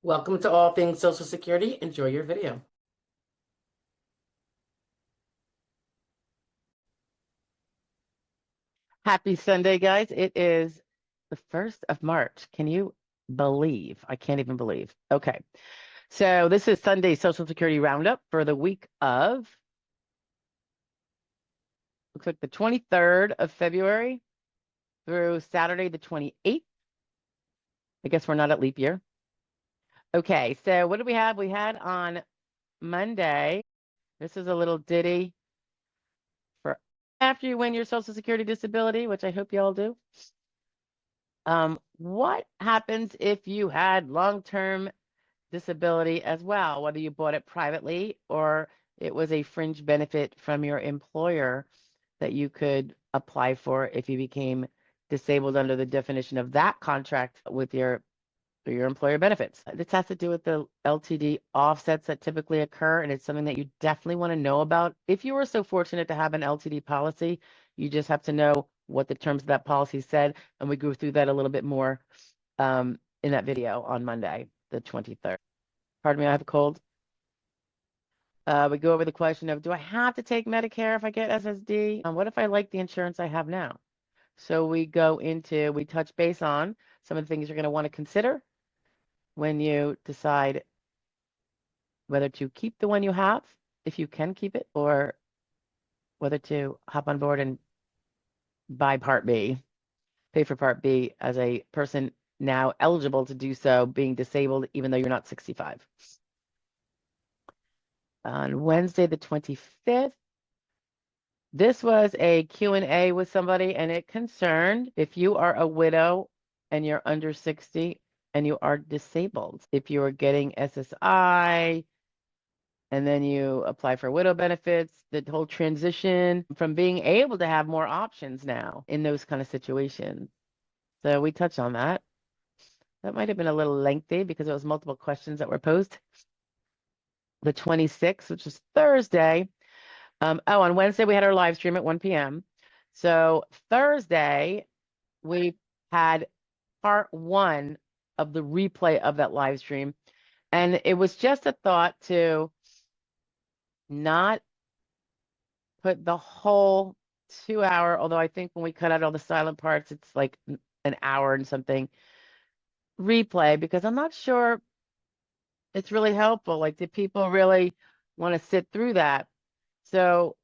Welcome to All Things Social Security. Enjoy your video. Happy Sunday, guys. It is the 1st of March. Can you believe? I can't even believe. Okay. So this is Sunday Social Security Roundup for the week of, looks like the 23rd of February through Saturday, the 28th. I guess we're not at leap year. Okay. So what do we have? We had on Monday, this is a little ditty for after you win your Social Security disability, which I hope you all do. What happens if you had long-term disability as well, whether you bought it privately or it was a fringe benefit from your employer that you could apply for if you became disabled under the definition of that contract with your employer benefits. This has to do with the LTD offsets that typically occur, and it's something that you definitely want to know about. If you were so fortunate to have an LTD policy, you just have to know what the terms of that policy said, and we go through that a little bit more in that video on Monday, the 23rd. Pardon me, I have a cold. We go over the question of, do I have to take Medicare if I get SSD? What if I like the insurance I have now? So we touch base on some of the things you're going to want to consider when you decide whether to keep the one you have, if you can keep it, or whether to hop on board and buy Part B, pay for Part B as a person now eligible to do so, being disabled, even though you're not 65. On Wednesday, the 25th, this was a Q&A with somebody, and it concerned if you are a widow and you're under 60 and you are disabled. If you are getting SSI and then you apply for widow benefits, the whole transition from being able to have more options now in those kind of situations. So we touched on that. That might have been a little lengthy because there was multiple questions that were posed. The 26th, which is Thursday. On Wednesday, we had our live stream at 1 p.m. So Thursday, we had part 1 of the replay of that live stream. And it was just a thought to not put the whole 2 hour, although I think when we cut out all the silent parts, it's like an hour and something replay, because I'm not sure it's really helpful. Like, did people really want to sit through that? So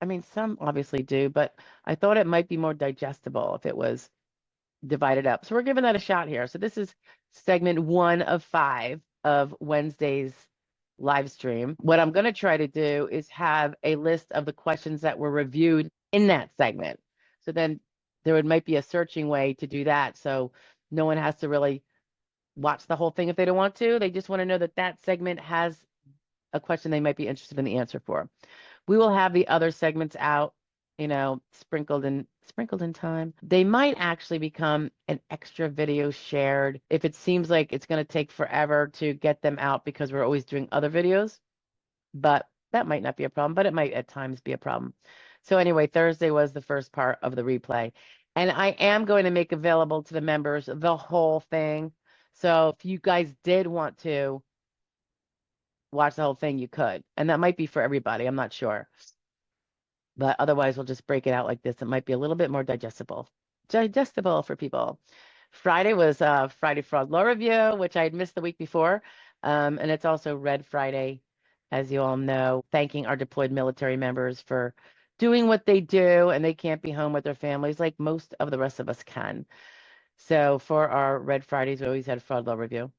I mean, some obviously do, but I thought it might be more digestible if it was divided up. So we're giving that a shot here. So this is segment 1 of 5 of Wednesday's live stream. What I'm going to try to do is have a list of the questions that were reviewed in that segment. So then might be a searching way to do that. So no one has to really watch the whole thing if they don't want to. They just want to know that that segment has a question they might be interested in the answer for. We will have the other segments out, sprinkled in time. They might actually become an extra video shared if it seems like it's going to take forever to get them out because we're always doing other videos. But that might not be a problem, but it might at times be a problem. So anyway, Thursday was the first part of the replay. And I am going to make available to the members the whole thing. So if you guys did want to watch the whole thing, you could. And that might be for everybody. I'm not sure. But otherwise, we'll just break it out like this. It might be a little bit more digestible for people. Friday was Friday Fraud Law Review, which I had missed the week before. And it's also Red Friday, as you all know, thanking our deployed military members for doing what they do, and they can't be home with their families like most of the rest of us can. So for our Red Fridays, we always had Fraud Law Review.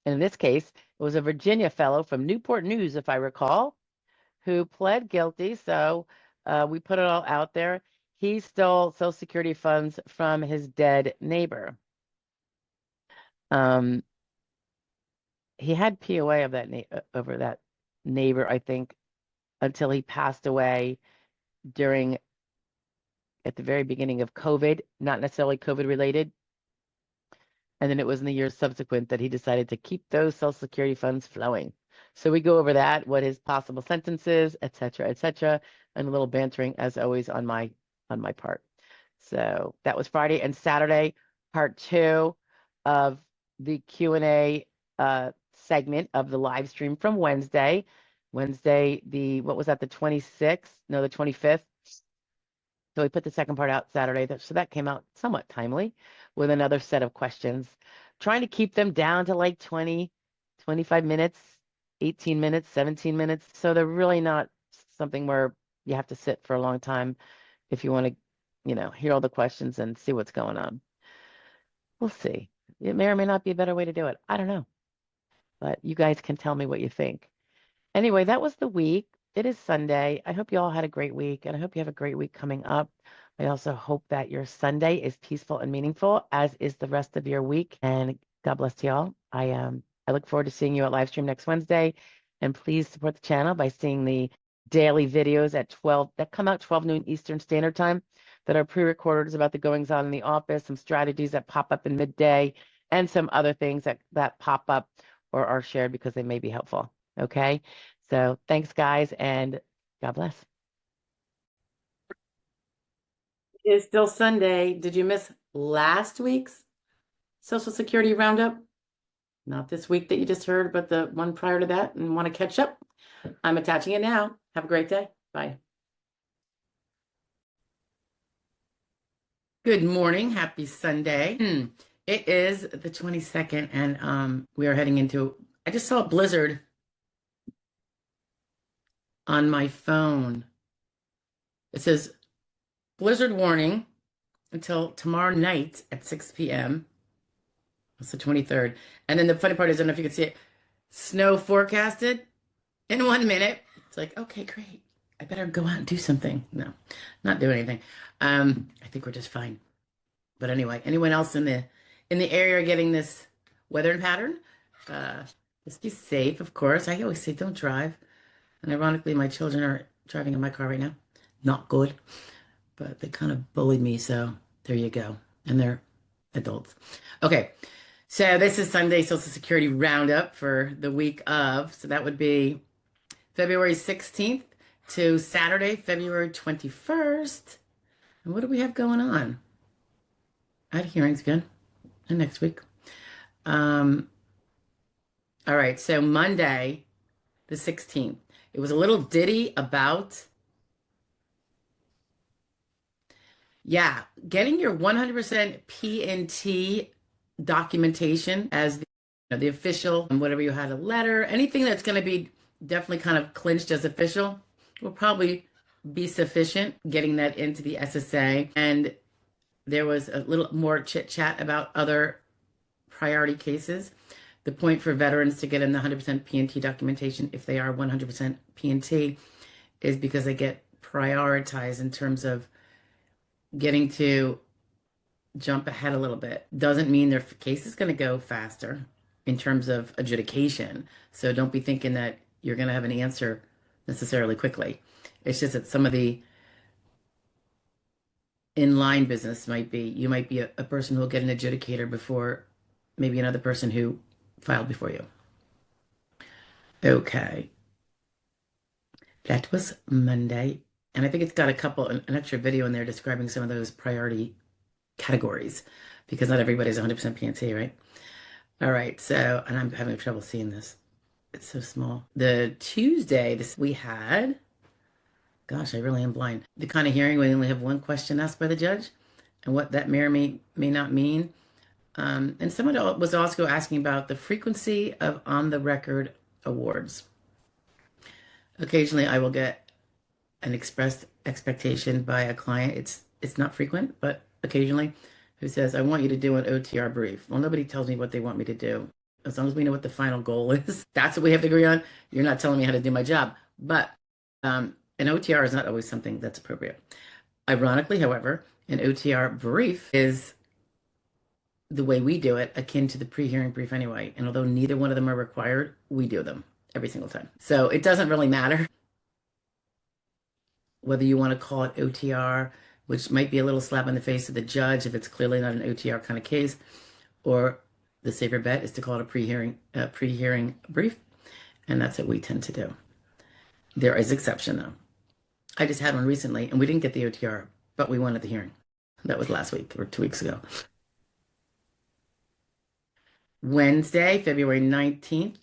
And in this case, it was a Virginia fellow from Newport News, if I recall, who pled guilty. So we put it all out there. He stole Social Security funds from his dead neighbor. He had POA of that over that neighbor, I think, until he passed away at the very beginning of COVID, not necessarily COVID related. And then it was in the years subsequent that he decided to keep those Social Security funds flowing. So we go over that, what his possible sentences, et cetera, and a little bantering as always on my part. So that was Friday. And Saturday, part 2 of the Q&A segment of the live stream from Wednesday. Wednesday, what was that, the 26th? No, the 25th. So we put the second part out Saturday. So that came out somewhat timely with another set of questions, trying to keep them down to like 20, 25 minutes, 18 minutes, 17 minutes. So they're really not something where you have to sit for a long time if you want to, hear all the questions and see what's going on. We'll see. It may or may not be a better way to do it. I don't know. But you guys can tell me what you think. Anyway, that was the week. It is Sunday. I hope you all had a great week, and I hope you have a great week coming up. I also hope that your Sunday is peaceful and meaningful, as is the rest of your week. And God bless you all. I look forward to seeing you at live stream next Wednesday. And please support the channel by seeing the daily videos at 12 that come out 12 noon Eastern Standard Time that are pre-recorded about the goings on in the office, some strategies that pop up in midday, and some other things that pop up or are shared because they may be helpful. Okay? So thanks, guys, and God bless. It's still Sunday. Did you miss last week's Social Security roundup? Not this week that you just heard, but the one prior to that, and want to catch up? I'm attaching it now. Have a great day. Bye. Good morning. Happy Sunday. It is the 22nd, and we are heading into, I just saw a blizzard on my phone. It says blizzard warning until tomorrow night at 6 p.m. That's the 23rd. And then the funny part is, I don't know if you can see it, snow forecasted in 1 minute. It's like, okay, great. I better go out and do something. No, not do anything. I think we're just fine. But anyway, anyone else in the area getting this weather pattern? Just be safe, of course. I always say don't drive. And ironically, my children are driving in my car right now. Not good. But they kind of bullied me, so there you go. And they're adults. Okay, so this is Sunday Social Security Roundup for the week of. So that would be February 16th to Saturday, February 21st. And what do we have going on? I had hearings again. And next week. All right, so Monday, the 16th. It was a little ditty about, getting your 100% P&T documentation as the official, and whatever you had, a letter, anything that's going to be definitely kind of clinched as official will probably be sufficient, getting that into the SSA. And there was a little more chit chat about other priority cases. The point for veterans to get in the 100% P&T documentation, if they are 100% P&T, is because they get prioritized in terms of getting to jump ahead a little bit. Doesn't mean their case is going to go faster in terms of adjudication. So don't be thinking that you're going to have an answer necessarily quickly. It's just that some of the in-line business you might be a person who will get an adjudicator before maybe another person who filed before you. Okay. That was Monday. And I think it's got an extra video in there describing some of those priority categories, because not everybody's 100% P&T, right? All right, so, and I'm having trouble seeing this. It's so small. The Tuesday, we had, gosh, I really am blind. The kind of hearing where we only have one question asked by the judge, and what that may or may not mean. And someone was also asking about the frequency of on-the-record awards. Occasionally, I will get an expressed expectation by a client. It's not frequent, but occasionally, who says, I want you to do an OTR brief. Well, nobody tells me what they want me to do. As long as we know what the final goal is, that's what we have to agree on. You're not telling me how to do my job. But an OTR is not always something that's appropriate. Ironically, however, an OTR brief is the way we do it, akin to the pre-hearing brief anyway. And although neither one of them are required, we do them every single time. So it doesn't really matter whether you want to call it OTR, which might be a little slap in the face of the judge if it's clearly not an OTR kind of case, or the safer bet is to call it a pre-hearing brief, and that's what we tend to do. There is exception though. I just had one recently, and we didn't get the OTR, but we won at the hearing. That was last week or 2 weeks ago. Wednesday, February 19th.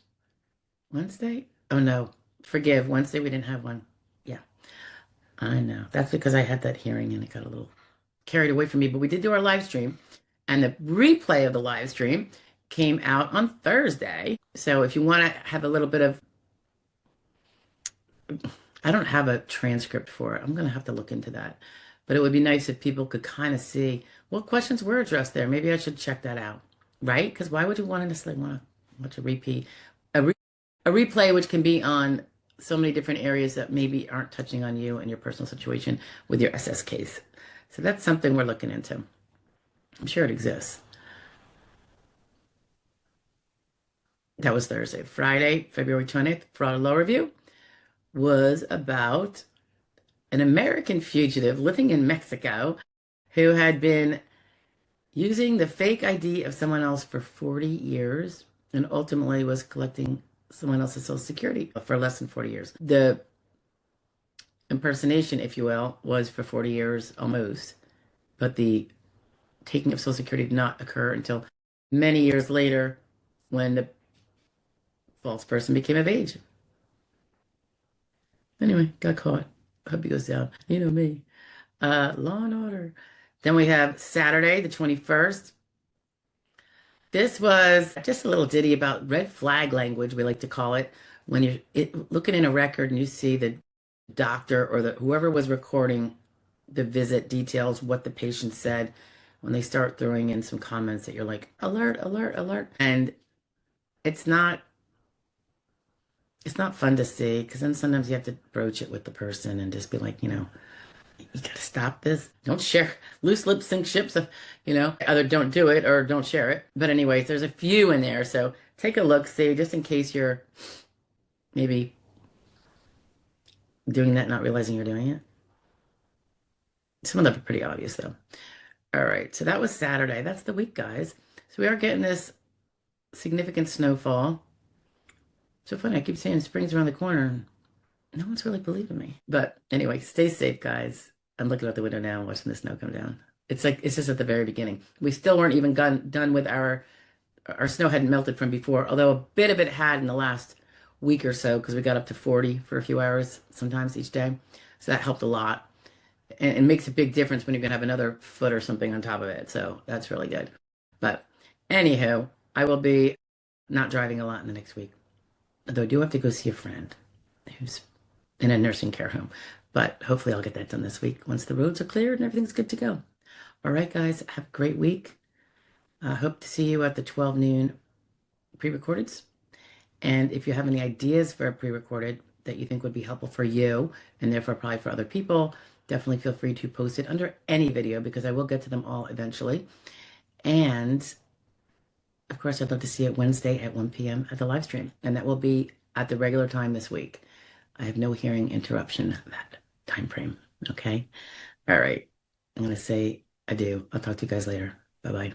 Wednesday? Oh no, forgive. Wednesday we didn't have one. Yeah, I know. That's because I had that hearing and it got a little carried away from me. But we did do our live stream, and the replay of the live stream came out on Thursday. So if you want to have a little bit of, I don't have a transcript for it. I'm going to have to look into that. But it would be nice if people could kind of see what questions were addressed there. Maybe I should check that out, right? Because why would you want to necessarily want to watch a repeat, a, re a replay, which can be on so many different areas that maybe aren't touching on you and your personal situation with your SS case. So that's something we're looking into. I'm sure it exists. That was Thursday. Friday, February 20th, Fraud Law Review was about an American fugitive living in Mexico who had been using the fake ID of someone else for 40 years and ultimately was collecting someone else's Social Security for less than 40 years. The impersonation, if you will, was for 40 years almost, but the taking of Social Security did not occur until many years later when the false person became of age. Anyway, got caught. Hope he goes down. You know me. Law and Order. Then we have Saturday, the 21st. This was just a little ditty about red flag language, we like to call it, when you're looking in a record and you see the doctor or the whoever was recording the visit details what the patient said when they start throwing in some comments that you're like, alert, alert, alert. And it's not fun to see because then sometimes you have to broach it with the person and just be like, you gotta stop this. Don't share loose lips sink ships. Either don't do it or don't share it. But anyways, there's a few in there, so take a look, see, just in case you're maybe doing that, not realizing you're doing it. Some of them are pretty obvious though. All right, so that was Saturday. That's the week, guys. So we are getting this significant snowfall. So funny, I keep saying spring's around the corner. No one's really believing me. But anyway, stay safe, guys. I'm looking out the window now and watching the snow come down. It's like it's just at the very beginning. We still weren't even done with our snow hadn't melted from before, although a bit of it had in the last week or so because we got up to 40 for a few hours sometimes each day. So that helped a lot. And it makes a big difference when you're gonna have another foot or something on top of it. So that's really good. But anywho, I will be not driving a lot in the next week. Although I do have to go see a friend who's in a nursing care home. But hopefully I'll get that done this week once the roads are cleared and everything's good to go. All right, guys, have a great week. I hope to see you at the 12 noon pre-recordeds. And if you have any ideas for a pre-recorded that you think would be helpful for you and therefore probably for other people, definitely feel free to post it under any video because I will get to them all eventually. And of course, I'd love to see it Wednesday at 1 p.m. at the live stream. And that will be at the regular time this week. I have no hearing interruption that time frame. Okay. All right. I'm going to say adieu. I'll talk to you guys later. Bye bye.